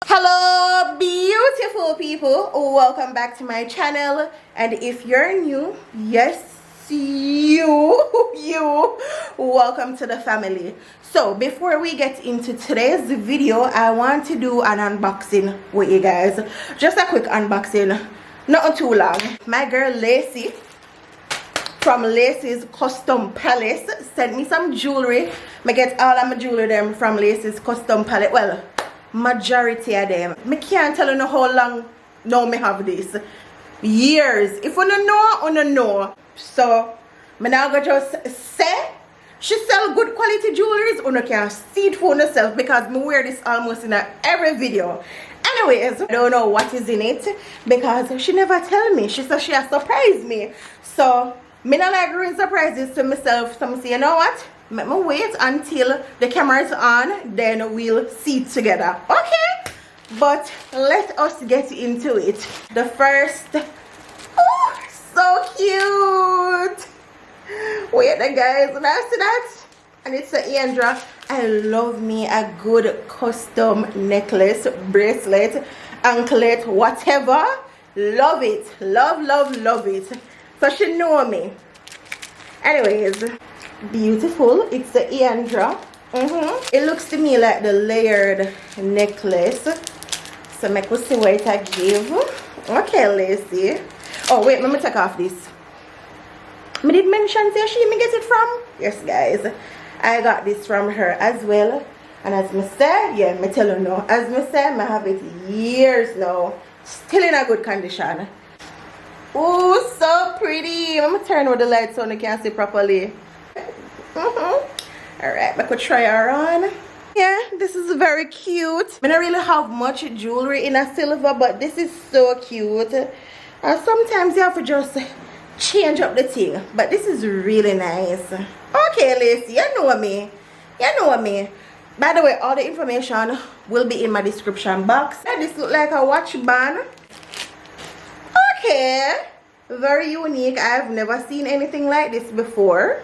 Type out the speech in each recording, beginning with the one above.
Hello beautiful people, welcome back to my channel. And if you're new, yes, you welcome to the family. So before we get into today's video, I want to do an unboxing with you guys. Just a quick unboxing, not too long. My girl Lacey from Lacey's Custom Palace sent me some jewelry. I get all of my jewelry them from Lacey's Custom Palace. Well, majority of them. I can't tell you how long now me have this. Years. If you don't know, you don't know. So I now go just say she sell good quality jewelry. You can see it for yourself because I wear this almost in every video. Anyways, I don't know what is in it because she never tell me. She said she has surprised me. So me not like doing surprises to myself. So I say, you know what? Let me wait until the camera is on, then we'll see it together. Okay? But let us get into it. The first, oh, so cute. Wait, the guys, and I see that, and it's an Andra. I love me a good custom necklace, bracelet, anklet, whatever. Love it, love it. So she know me. Anyways, beautiful. It's the Andra. It looks to me like the layered necklace. So I could see what I give. Okay, Lacey. Oh wait, let me take off this. I did mention where she me get it from. Yes, guys, I got this from her as well. And as me say, yeah, me tell you now. As me say, I have it years now. Still in a good condition. Oh, so pretty. Let me turn with the lights so you can see properly. Alright, I could try her on. Yeah, this is very cute. I don't really have much jewelry in a silver, but this is so cute. Sometimes you have to just change up the thing, but this is really nice. Okay, Lacey, you know me. By the way, all the information will be in my description box. This looks like a watch band. Okay, very unique. I've never seen anything like this before.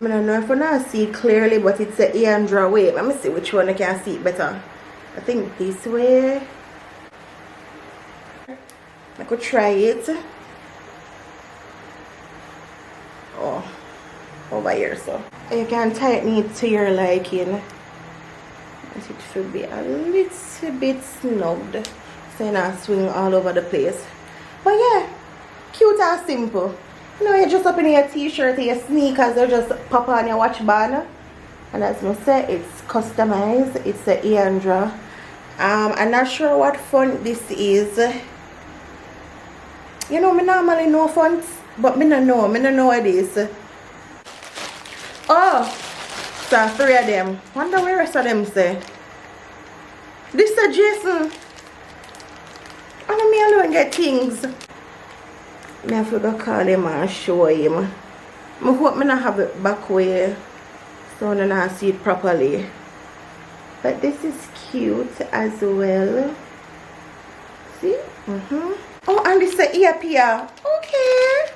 I don't know if I not see it clearly, but it's an Andra way. Let me see which one I can see it better. I think this way. I could try it. Oh, over here, so you can tighten it to your liking. It should be a little bit snugged, so you not swing all over the place. But yeah, cute and simple. You know, you're just up in your t-shirt, your sneakers, you just pop on your watch band. And as I said, it's customized. It's a Andra. I'm not sure what font this is. You know, me normally know fonts, but me don't know what it is. Oh, so 3 of them. Wonder where the rest of them say. This is Jason. I know me alone get things. I have to go call him and show him. I hope I not have it back way so I don't see it properly. But this is cute as well. See? Oh, and this is an earpiece. Okay.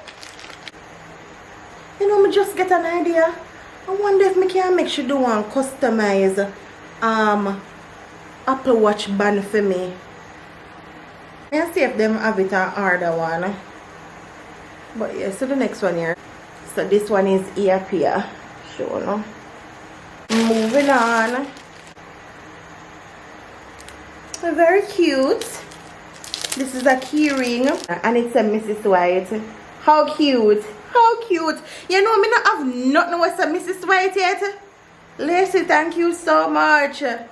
You know, I just get an idea. I wonder if I can make sure do one customize Apple Watch band for me. Let's see if them have it or order one. But yeah, so the next one here. So this one is earpiece. Sure, no? Moving on. Very cute. This is a key ring. And it's a Mrs. White. How cute. How cute. You know, me not have nothing with a Mrs. White yet. Lacey, thank you so much. I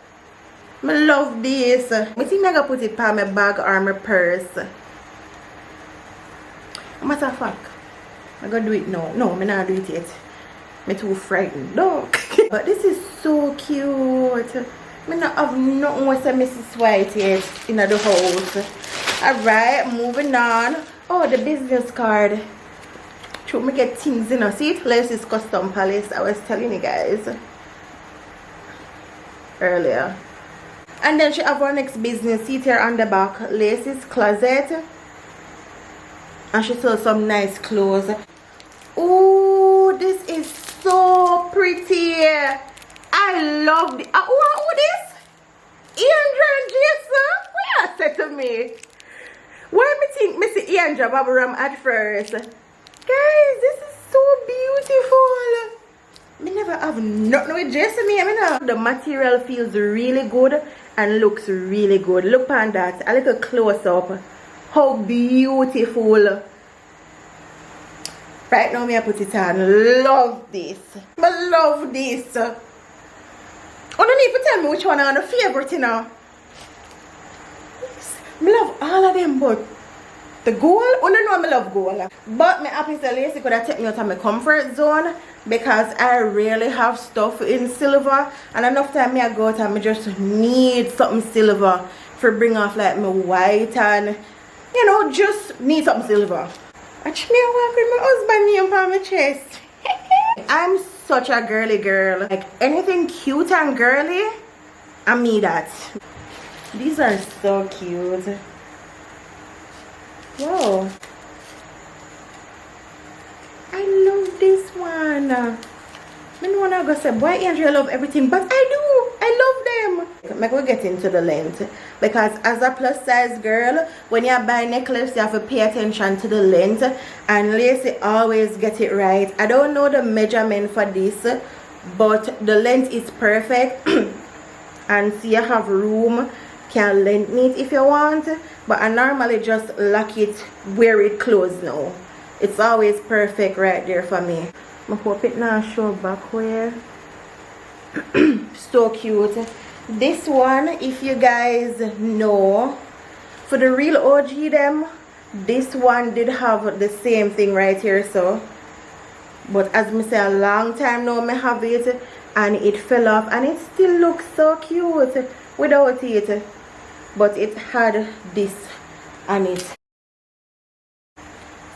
love this. I think I'm going to put it on my bag or my purse. Matter of fact, I'm gonna do it now. No, I'm not do it yet. I'm too frightened. No. But this is so cute. I not have nothing with a Mrs. White yet in the house. Alright, moving on. Oh, the business card. Should me get things in. See it? Lacey's Custom Palace. I was telling you guys earlier. And then she have her next business. See it here on the back. Lacey's Closet. And she sells some nice clothes. Oh, this is so pretty. I love it. What is this? Iandra and Jason, what you say to me? Why me think me see Iandra bubble rum at first? Guys, this is so beautiful. Me never have nothing with Jason here, me know. The material feels really good and looks really good. Look on that, a little close up. How beautiful. Right now, me I put it on. Love this. I love this. You don't need to tell me which one are the favorite, you know. I love all of them, but the gold, I don't know I love gold. But my happy to Lacey could have taken me out of my comfort zone because I really have stuff in silver. And enough time me I go out and I just need something silver for bring off like my white and, you know, just need something silver. Actually, I walk with my husband name on my chest. I'm such a girly girl. Like anything cute and girly, I need that. These are so cute. Whoa. I love this one. I don't want to say, boy, Andrea, I love everything, but I do. I love them. I'm going to get into the length because as a plus size girl, when you buy necklace, you have to pay attention to the length, and Lacey always get it right. I don't know the measurement for this, but the length is perfect. And so you have room, can lengthen it if you want, but I normally just lock it where it closed now. It's always perfect right there for me. I hope it now show back where. So cute. This one, if you guys know, for the real OG them, this one did have the same thing right here, so. But as me say, a long time now me have it and it fell off, and it still looks so cute without it. But it had this on it.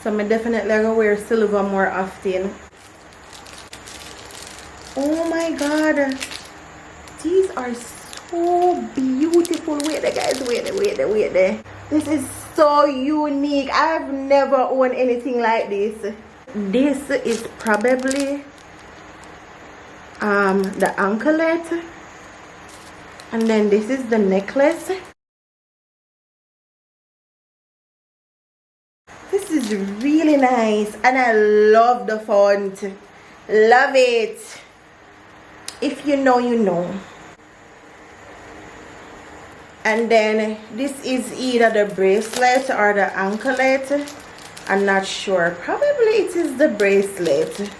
So I'm definitely gonna wear silver more often. Oh my god, these are so beautiful. Wait there, guys, wait there. This is so unique. I've never owned anything like this. This is probably the anklet, and then this is the necklace. This is really nice, and I love the font. Love it. If you know, you know. And then this is either the bracelet or the anklet. I'm not sure. Probably it is the bracelet.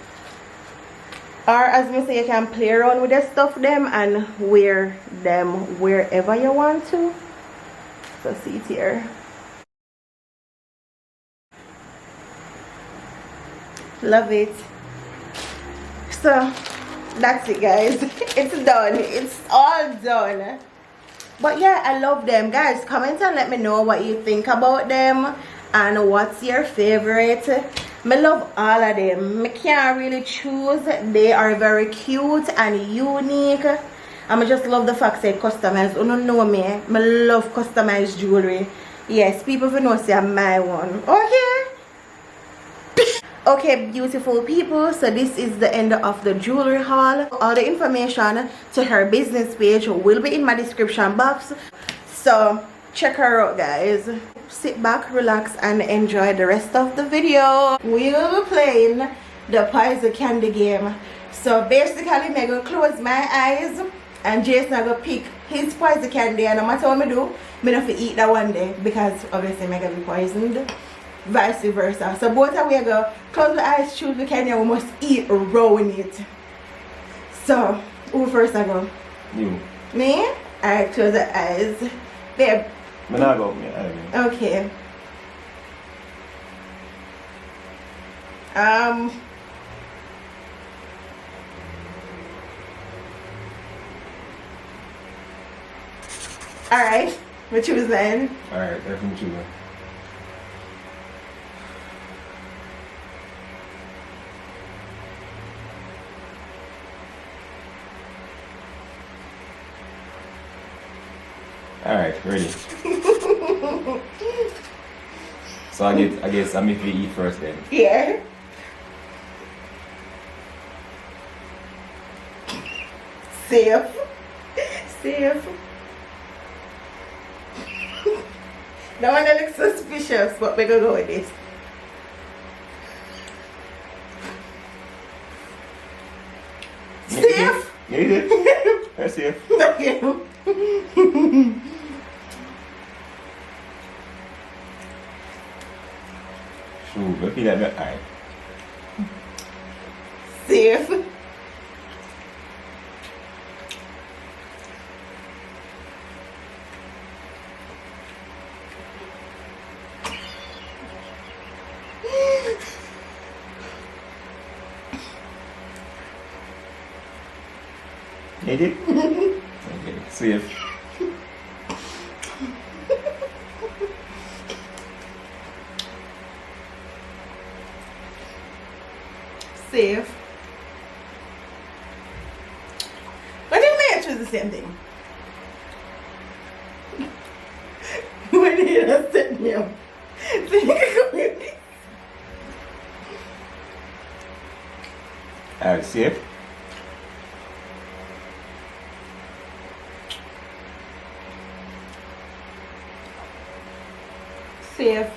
Or as I say, you can play around with the stuff them and wear them wherever you want to. So see it here. Love it. So that's it, guys. It's done. It's all done. But yeah, I love them. Guys, comment and let me know what you think about them and what's your favorite. I love all of them. I can't really choose. They are very cute and unique. I just love the fact that customized. You don't know me. I love customized jewelry. Yes, people will know say I'm my one. Okay. Okay, beautiful people, so this is the end of the jewelry haul. All the information to her business page will be in my description box, so check her out, guys. Sit back, relax, and enjoy the rest of the video. We will be playing the poison candy game. So basically, I'm gonna close my eyes and Jason is gonna pick his poison candy, and no matter what I do, I'm gonna have to eat that one day because obviously I'm gonna be poisoned. Vice versa. So both of we go close the eyes, choose the candy, and we must eat raw in it. So who first I go? You. Me? Alright, close the eyes. Babe. I'm not going me. Okay. Alright, we choose then. Alright, that's what you do. Alright, ready. So I guess I'm if you eat first then. Yeah. Safe. Safe. That one that looks suspicious, but we're gonna go with this. Safe? Yeah, you did. That's safe. Okay. True, but feel like that eye. Safe. You did? Okay, safe. Safe. But then may choose the same thing. When he just set me up. So you can go with this. Alright, safe. Safe.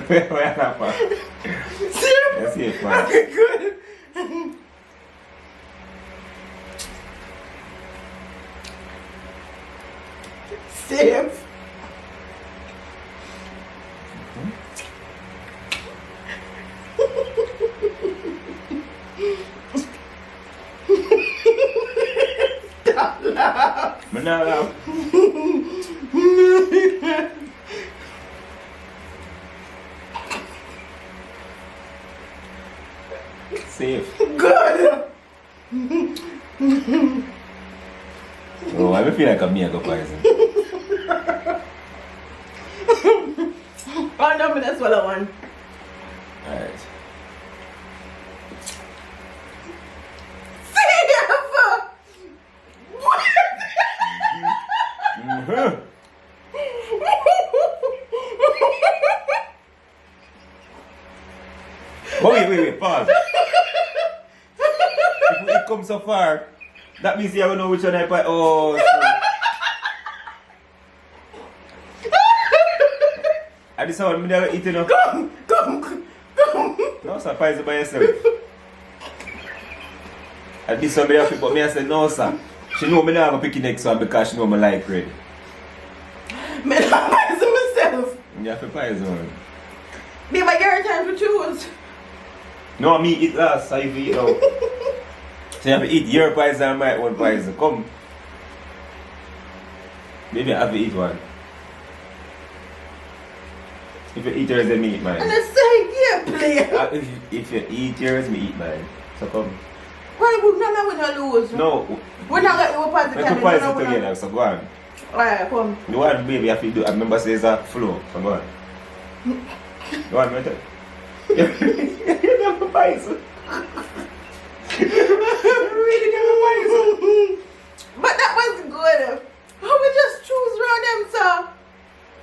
Where that part? That's safe, man. Okay, good. Safe. Stop laughing. But now, safe. Good. Oh, I feel like I'm near poison. Oh no, but that's what I want. Alright. Safe. Mm-hmm. Oh, wait, pause. If it comes so far, that means you don't know which one I buy. Oh, and this one, I'm never eating up. Come. No, surprise by yourself. And this one, I have to put me, I said, no, sir. She know me not going to pick the next one because she know me like red. Me not poison myself. You have to poison. Be my girl time to choose. No, me eat last, so you eat out. So you have to eat your poison and my own poison. Come. Maybe I have to eat one. If you eat yours, then me eat mine. And I say, yeah, play. If you eat yours, me eat mine. So come. Why would none of us lose? No. We're not going to pass the Let's time. poison together, so go on. Alright, come. The one baby have to do, I remember says a flow. So go on. The one method. You never poison. Really never poison. But that was good. How we just choose around them, sir?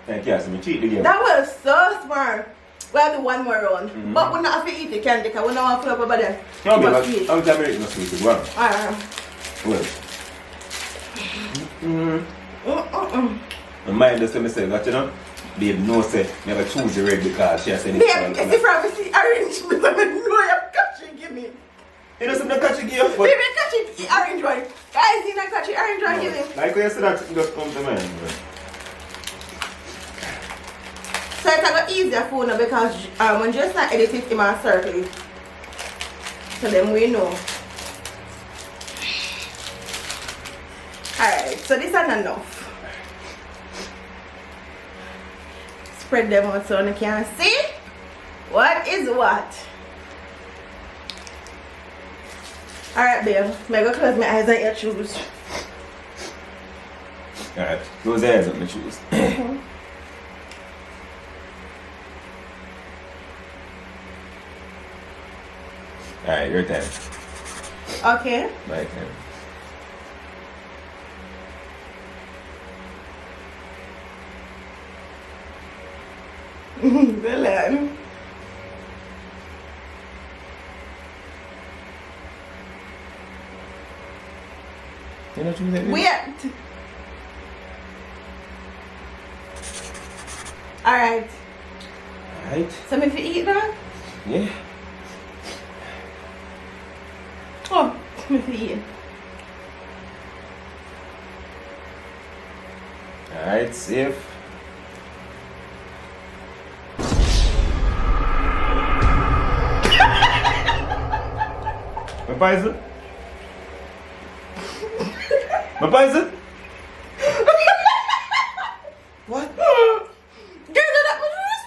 Thank you, so we cheat the game. That was so smart. We have to do one more round. Mm-hmm. But we not have to eat the candy because we don't want to fill up over there. No, We but must eat. I'm telling you, it's not sweet. Go on. Alright. Well. Mm-mm. Mind just tell me say that, you know, babe no say never choose the red because she has said Babe, it's if I see orange, but I know you're catching, give me. you know something catch a game, but Baby, catch it, orange one. Guys, you not catch it, orange one, give me. like when you say that, it just comes to mind. Bro. So it's a lot easier for now because when just not edit it in my circle. So then we know. Alright, so this is not enough. Spread them out so you can see what is what. Alright, babe. I'm going to close my eyes and your shoes. Alright, close your eyes up, my shoes. Alright, your time. Okay. My time. You not choose it? Wait. Alright. Alright. So if you eat that? Yeah. Oh, if you eat. Alright, safe. My poison? My poison? What? Girl, that my juice?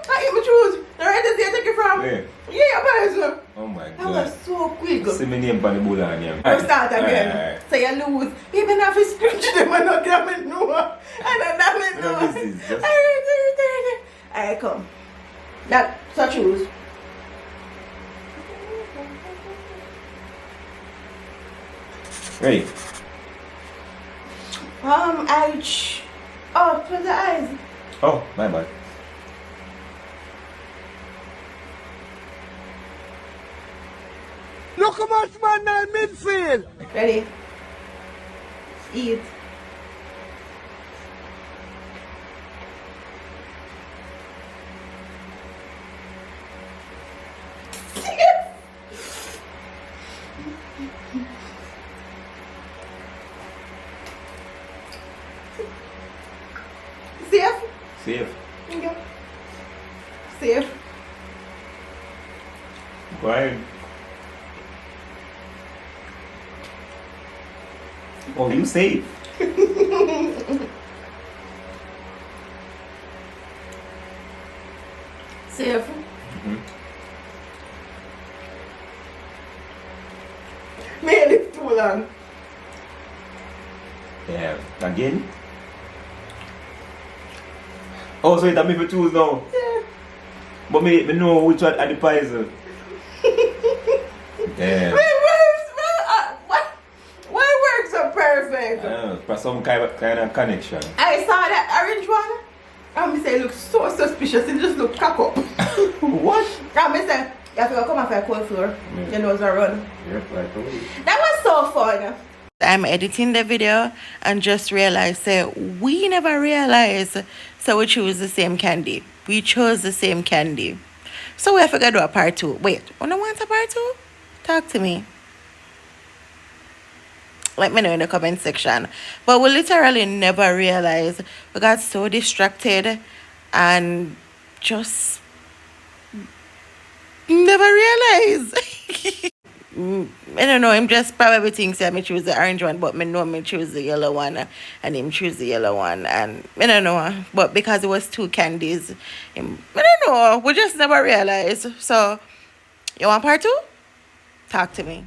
I eat my juice. The right is there, take it from. Yeah. Yeah, Paizo. Oh my That god. was so quick. See me name on the bull on here. Let's start again. Alright. So you lose. Even if you scratch them and not damn it, no. And not damn it, no. No, this is just- Alright, come. That, so choose. Ready? Oh, close the eyes. Oh, my bad. Look how much man in midfield. Ready? Eat. Safe? Safe. Okay. Safe. Go ahead. Oh, you safe. Safe. May I live too long. Yeah. Again? Oh, so that me for choose now. Yeah. But me know which one are the poison. Yeah. What? Why works so perfect? For some kind of connection. I saw that orange one. And me say it looks so suspicious. It just looked cock up. What? And me say, you have to go come off a cold floor. Yeah. Your nose are run. Yep, like That was so fun. I'm editing the video and just realized we never realized so we choose the same candy. We chose the same candy. So we have to do a part 2. Wait, you don't want a part 2? Talk to me. Let me know in the comment section. But we literally never realized. We got so distracted and just never realized. I don't know, him just probably thinks I may choose the orange one, but me know me choose the yellow one and him choose the yellow one, and I don't know, but because it was 2 candies, I don't know, we just never realized. So you want part 2? Talk to me.